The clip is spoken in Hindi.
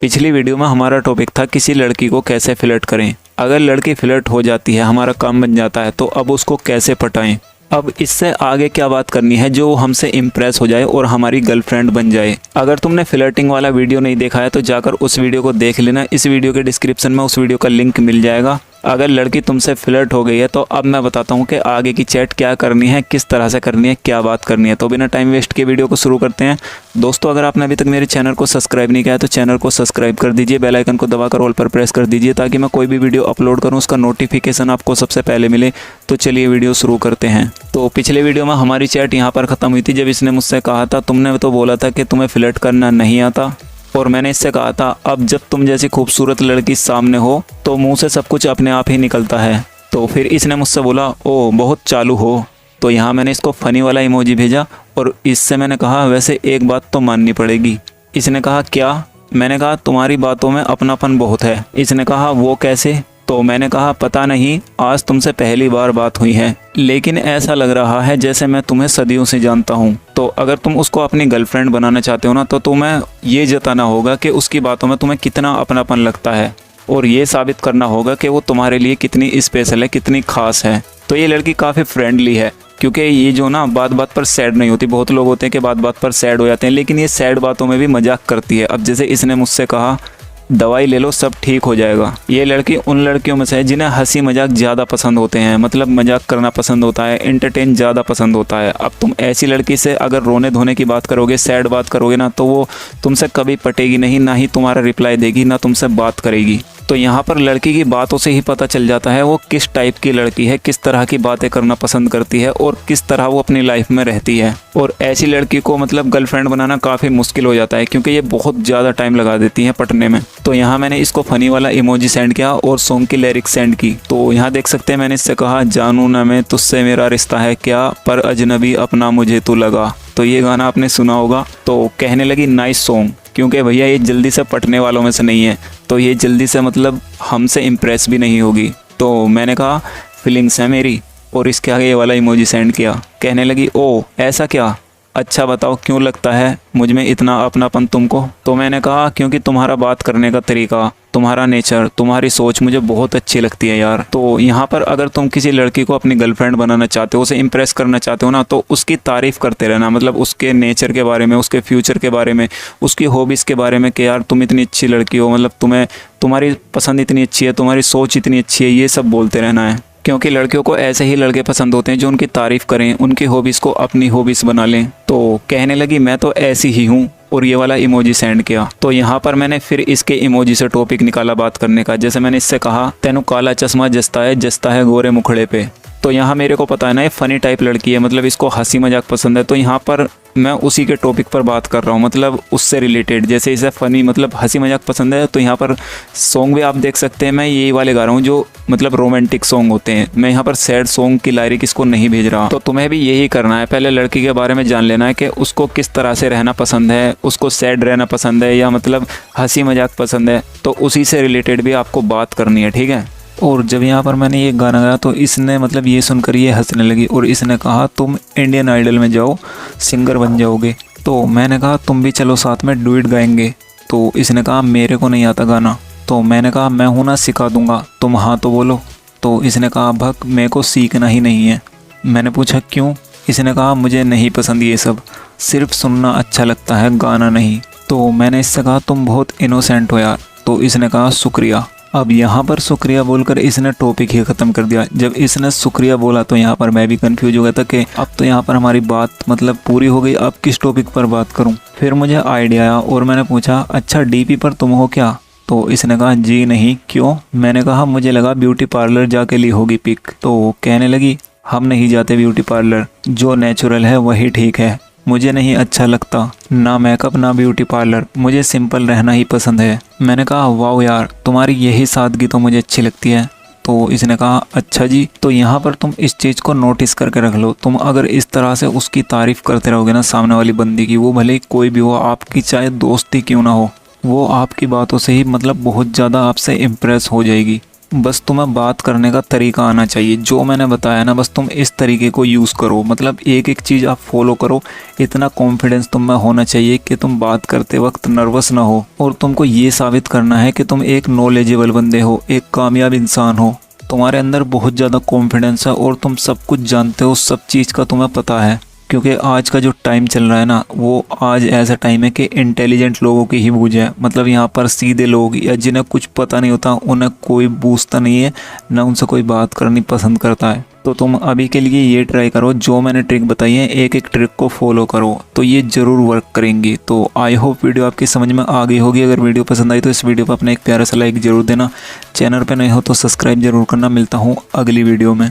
पिछली वीडियो में हमारा टॉपिक था किसी लड़की को कैसे फ्लर्ट करें। अगर लड़की फ्लर्ट हो जाती है, हमारा काम बन जाता है, तो अब उसको कैसे पटाएं। अब इससे आगे क्या बात करनी है जो हमसे इम्प्रेस हो जाए और हमारी गर्लफ्रेंड बन जाए। अगर तुमने फ्लर्टिंग वाला वीडियो नहीं देखा है तो जाकर उस वीडियो को देख लेना। इस वीडियो के डिस्क्रिप्शन में उस वीडियो का लिंक मिल जाएगा। अगर लड़की तुमसे फ्लर्ट हो गई है तो अब मैं बताता हूँ कि आगे की चैट क्या करनी है, किस तरह से करनी है, क्या बात करनी है। तो बिना टाइम वेस्ट के वीडियो को शुरू करते हैं। दोस्तों, अगर आपने अभी तक मेरे चैनल को सब्सक्राइब नहीं किया है तो चैनल को सब्सक्राइब कर दीजिए, बेल आइकन को दबाकर ऑल पर प्रेस कर दीजिए ताकि मैं कोई भी वीडियो अपलोड करूँ उसका नोटिफिकेशन आपको सबसे पहले मिले। तो चलिए वीडियो शुरू करते हैं। तो पिछले वीडियो में हमारी चैट यहाँ पर ख़त्म हुई थी जब इसने मुझसे कहा था, तुमने तो बोला था कि तुम्हें फ्लर्ट करना नहीं आता, और मैंने इससे कहा था अब जब तुम जैसी खूबसूरत लड़की सामने हो तो मुंह से सब कुछ अपने आप ही निकलता है। तो फिर इसने मुझसे बोला, ओ बहुत चालू हो। तो यहाँ मैंने इसको फ़नी वाला इमोजी भेजा और इससे मैंने कहा, वैसे एक बात तो माननी पड़ेगी। इसने कहा, क्या? मैंने कहा, तुम्हारी बातों में अपनापन बहुत है। इसने कहा, वो कैसे? तो मैंने कहा, पता नहीं, आज तुमसे पहली बार बात हुई है, लेकिन ऐसा लग रहा है जैसे मैं तुम्हें सदियों से जानता हूँ। तो अगर तुम उसको अपनी गर्लफ्रेंड बनाना चाहते हो ना, तो तुम्हें ये जताना होगा कि उसकी बातों में तुम्हें कितना अपनापन लगता है, और ये साबित करना होगा कि वो तुम्हारे लिए कितनी स्पेशल है, कितनी खास है। तो ये लड़की काफ़ी फ्रेंडली है, क्योंकि ये जो ना बात बात पर सैड नहीं होती। बहुत लोग होते हैं कि बात बात पर सैड हो जाते हैं, लेकिन ये सैड बातों में भी मजाक करती है। अब जैसे इसने मुझसे कहा, दवाई ले लो सब ठीक हो जाएगा। ये लड़की उन लड़कियों में से है जिन्हें हंसी मजाक ज़्यादा पसंद होते हैं, मतलब मजाक करना पसंद होता है, एंटरटेन ज़्यादा पसंद होता है। अब तुम ऐसी लड़की से अगर रोने धोने की बात करोगे, सैड बात करोगे ना, तो वो तुमसे कभी पटेगी नहीं, ना ही तुम्हारा रिप्लाई देगी, ना तुमसे बात करेगी। तो यहाँ पर लड़की की बातों से ही पता चल जाता है वो किस टाइप की लड़की है, किस तरह की बातें करना पसंद करती है और किस तरह वो अपनी लाइफ में रहती है। और ऐसी लड़की को मतलब गर्लफ्रेंड बनाना काफ़ी मुश्किल हो जाता है, क्योंकि ये बहुत ज़्यादा टाइम लगा देती हैं पटने में। तो यहाँ मैंने इसको फ़नी वाला इमोजी सेंड किया और सॉन्ग की लिरिक्स सेंड की। तो यहाँ देख सकते हैं मैंने इससे कहा, जानू ना मैं तुझसे मेरा रिश्ता है क्या, पर अजनबी अपना मुझे तू लगा। तो ये गाना आपने सुना होगा। तो कहने लगी नाइस सॉन्ग, क्योंकि भैया ये जल्दी से पटने वालों में से नहीं है, तो ये जल्दी से मतलब हमसे इम्प्रेस भी नहीं होगी। तो मैंने कहा, फीलिंग्स है मेरी, और इसके आगे ये वाला इमोजी सेंड किया। कहने लगी, ओ ऐसा क्या, अच्छा बताओ क्यों लगता है मुझ में इतना अपनापन तुमको। तो मैंने कहा, क्योंकि तुम्हारा बात करने का तरीका, तुम्हारा नेचर, तुम्हारी सोच मुझे बहुत अच्छी लगती है यार। तो यहाँ पर अगर तुम किसी लड़की को अपनी गर्लफ्रेंड बनाना चाहते हो, उसे इम्प्रेस करना चाहते हो ना, तो उसकी तारीफ़ करते रहना, मतलब उसके नेचर के बारे में, उसके फ्यूचर के बारे में, उसकी हॉबीज़ के बारे में कि यार तुम इतनी अच्छी लड़की हो, मतलब तुम्हें तुम्हारी पसंद इतनी अच्छी है, तुम्हारी सोच इतनी अच्छी है, ये सब बोलते रहना है। क्योंकि लड़कियों को ऐसे ही लड़के पसंद होते हैं जो उनकी तारीफ़ करें, उनकी हॉबीज़ को अपनी हॉबीज़ बना लें। तो कहने लगी, मैं तो ऐसी ही हूँ, और ये वाला इमोजी सेंड किया। तो यहाँ पर मैंने फिर इसके इमोजी से टॉपिक निकाला बात करने का। जैसे मैंने इससे कहा, तेनू काला चश्मा जस्ता है गोरे मुखड़े पे। तो यहाँ मेरे को पता है ना ये फ़नी टाइप लड़की है, मतलब इसको हंसी मजाक पसंद है, तो यहाँ पर मैं उसी के टॉपिक पर बात कर रहा हूँ, मतलब उससे रिलेटेड। जैसे इसे फ़नी मतलब हंसी मजाक पसंद है, तो यहाँ पर सॉन्ग भी आप देख सकते हैं मैं यही वाले गा रहा हूँ जो मतलब रोमांटिक सॉन्ग होते हैं। मैं यहाँ पर सैड सॉन्ग की लायरिक इसको नहीं भेज रहा। तो तुम्हें भी यही करना है, पहले लड़की के बारे में जान लेना है कि उसको किस तरह से रहना पसंद है, उसको सैड रहना पसंद है या मतलब हंसी मजाक पसंद है, तो उसी से रिलेटेड भी आपको बात करनी है, ठीक है। और जब यहाँ पर मैंने ये गाना गाया तो इसने मतलब ये सुनकर ये हंसने लगी और इसने कहा, तुम इंडियन आइडल में जाओ, सिंगर बन जाओगे। तो मैंने कहा, तुम भी चलो साथ में डुएट गाएंगे। तो इसने कहा, मेरे को नहीं आता गाना। तो मैंने कहा, मैं हूँ ना, सिखा दूंगा, तुम हाँ तो बोलो। तो इसने कहा, भक मेरे को सीखना ही नहीं है। मैंने पूछा क्यों? इसने कहा, मुझे नहीं पसंद ये सब, सिर्फ सुनना अच्छा लगता है, गाना नहीं। तो मैंने इससे कहा, तुम बहुत इनोसेंट हो यार। तो इसने कहा, शुक्रिया। अब यहाँ पर शुक्रिया बोलकर इसने टॉपिक ही ख़त्म कर दिया। जब इसने शुक्रिया बोला तो यहाँ पर मैं भी कंफ्यूज हो गया था कि अब तो यहाँ पर हमारी बात मतलब पूरी हो गई, अब किस टॉपिक पर बात करूँ। फिर मुझे आइडिया आया और मैंने पूछा, अच्छा डीपी पर तुम हो क्या? तो इसने कहा, जी नहीं, क्यों? मैंने कहा, मुझे लगा ब्यूटी पार्लर जाके ली होगी पिक। तो कहने लगी, हम नहीं जाते ब्यूटी पार्लर, जो नेचुरल है वही ठीक है, मुझे नहीं अच्छा लगता ना मेकअप ना ब्यूटी पार्लर, मुझे सिंपल रहना ही पसंद है। मैंने कहा, वाह यार, तुम्हारी यही सादगी तो मुझे अच्छी लगती है। तो इसने कहा, अच्छा जी। तो यहाँ पर तुम इस चीज़ को नोटिस करके रख लो, तुम अगर इस तरह से उसकी तारीफ़ करते रहोगे ना सामने वाली बंदी की, वो भले ही कोई भी हो, आपकी चाहे दोस्ती क्यों ना हो, वो आपकी बातों से ही मतलब बहुत ज़्यादा आपसे इम्प्रेस हो जाएगी। बस तुम्हें बात करने का तरीका आना चाहिए। जो मैंने बताया ना, बस तुम इस तरीके को यूज़ करो, मतलब एक एक चीज़ आप फॉलो करो। इतना कॉन्फिडेंस तुम में होना चाहिए कि तुम बात करते वक्त नर्वस ना हो, और तुमको ये साबित करना है कि तुम एक नॉलेजेबल बंदे हो, एक कामयाब इंसान हो। तुम्हारे अंदर बहुत ज़्यादा कॉन्फिडेंस है और तुम सब कुछ जानते हो, सब चीज़ का तुम्हें पता है। क्योंकि आज का जो टाइम चल रहा है ना, वो आज ऐसा टाइम है कि इंटेलिजेंट लोगों की ही बूझ है। मतलब यहाँ पर सीधे लोग या जिन्हें कुछ पता नहीं होता उन्हें कोई बूझता नहीं है, ना उनसे कोई बात करनी पसंद करता है। तो तुम अभी के लिए ये ट्राई करो, जो मैंने ट्रिक बताई है एक एक ट्रिक को फॉलो करो, तो ये ज़रूर वर्क करेंगी। तो आई होप वीडियो आपकी समझ में आ गई होगी। अगर वीडियो पसंद आई तो इस वीडियो पर अपना एक प्यारा सा लाइक ज़रूर देना। चैनल पर नए हो तो सब्सक्राइब जरूर करना। मिलता हूँ अगली वीडियो में।